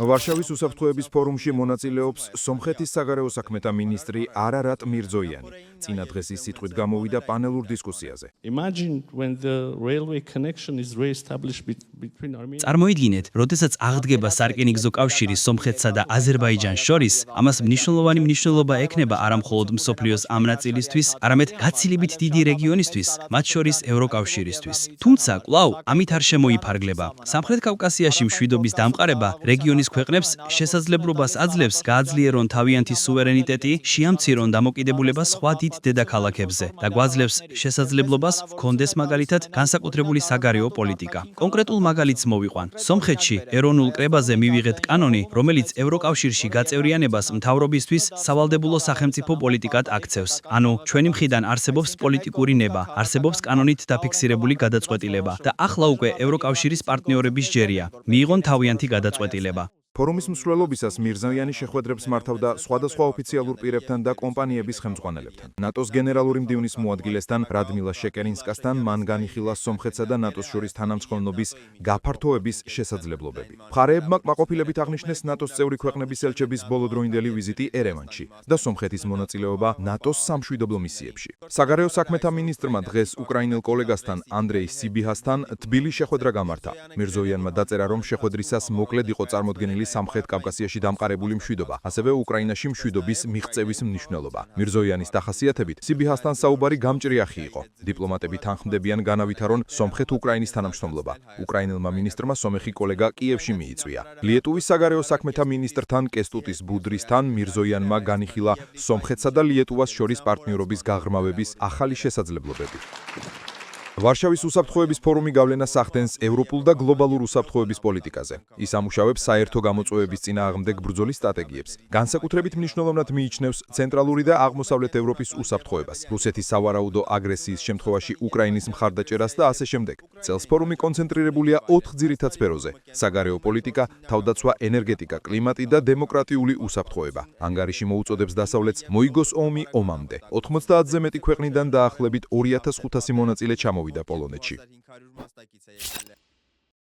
ვარშავის უსაფრთხოების ფორუმში მონაწილეობს სომხეთის საგარეო საქმეთა მინისტრი არარატ მირზოიანი. წინა დღეს ის სიტყვით გამოვიდა პანელურ დისკუსიაზე. წარმოიდგინეთ, როდესაც აღდგება სარკინიგზო კავშირი სომხეთსა და აზერბაიჯანს შორის, ამას მნიშვნელოვანი მნიშვნელობა ექნება არა მხოლოდ მსოფლიოს ამ ნაწილისთვის, არამედ გაცილებით დიდი რეგიონისთვის, მათ შორის ევროკავშირისთვის. თუმცა, კვლავ ამით არ შემოიფარგლება. სამხრეთ კავკასიაში მშვიდობის დამყარება რეგიონის ქვეყნებს შესაძლებლობას აძლევს გააძლიერონ თავიანთი სუვერენიტეტი, შეამცირონ დამოკიდებულება სხვა დიდ დედაქალაქებზე და გვაძლევს შესაძლებლობას ჰქონდეს მაგალითად განსაკუთრებული საგარეო პოლიტიკა. კონკრეტულ მაგალითს მოვიყვან. სომხეთში ეროვნულ კრებაზე მივიღეთ კანონი, რომელიც ევროკავშირში გაწევრიანებას მთავრობისთვის სავალდებულო სახელმწიფო პოლიტიკად აქცევს. ანუ ჩვენი მხრიდან არსებობს პოლიტიკური ნება, არსებობს კანონით დაფიქსირებული გადაწყვეტილება და ახლა უკვე ევროკავშირის პარტნიორების ჯერია. მიიღონ თავიანთი გადაწყვეტილება. ფორუმის მსვლელობისას მირზოიანი შეხვედრებს მართავდა სხვადასხვა ოფიციალურ პირებთან და კომპანიების ხელმძღვანელებთან. ნატოს გენერალური მდივნის მოადგილესთან რადმილა შეკერინსკასთან მან განიხილა სომხეთსა და ნატოს შორის თანამშრომლობის გაფართოების შესაძლებლობები. მხარეებმა კმაყოფილებით აღნიშნეს ნატოს წევრი ქვეყნების ელჩების ბოლოდროინდელი ვიზიტი ერევანში და სომხეთის მონაწილეობა ნატოს სამშვიდობო მისიებში. საგარეო საქმეთა მინისტრმა დღეს უკრაინელ კოლეგასთან ანდრეი სიბიჰასთან თბილი შეხვედრა გამართა. მირზოიანმა დაწერა, რომ შეხვედრისას მოკლედ იყო წარმოდგენილი სამხრეთ კავკასიაში დამყარებული მშვიდობა, ასევე უკრაინაში მშვიდობის მიღწევის მნიშვნელობა. მირზოიანის დახასიათებით, სიბიჰასთან საუბარი გამჭრიახი იყო. დიპლომატები თანხმდებიან განავითარონ სომხეთ-უკრაინის თანამშრომლობა. უკრაინელმა მინისტრმა სომეხი კოლეგა კიევში მიიწვია. ლიეტუვის საგარეო საქმეთა მინისტრთან კესტუტის ბუდრისთან მირზოიანმა განიხილა სომხეთსა და ლიეტუვას შორის პარტნიორობის გაღრმავების ახალი შესაძლებლობები. ვარშავის უსაფრთხოების ფორუმი გავლენას ახდენს ევროპულ და გლობალურ უსაფრთხოების პოლიტიკაზე. ის ამუშავებს საერთო გამოწვევების წინააღმდეგ ბრძოლის სტრატეგიებს. განსაკუთრებით მნიშვნელოვნად მიიჩნევს ცენტრალური და აღმოსავლეთ ევროპის უსაფრთხოებას, რუსეთის სავარაუდო აგრესიის შემთხვევაში უკრაინის მხარდაჭერას და ასე შემდეგ. წელს ფორუმი კონცენტრირებულია 4 ძირითად სფეროზე: საგარეო პოლიტიკა, თავდაცვა, ენერგეტიკა, კლიმატი და დემოკრატიული უსაფრთხოება. ანგარიში მოუწოდებს დასავლეთს მოიგოს ომი ომამდე. 90-ზე მეტი ქვეყნიდან დაახლოებით 2500 მონაწილე ჩამოვიდა პოლონეთში.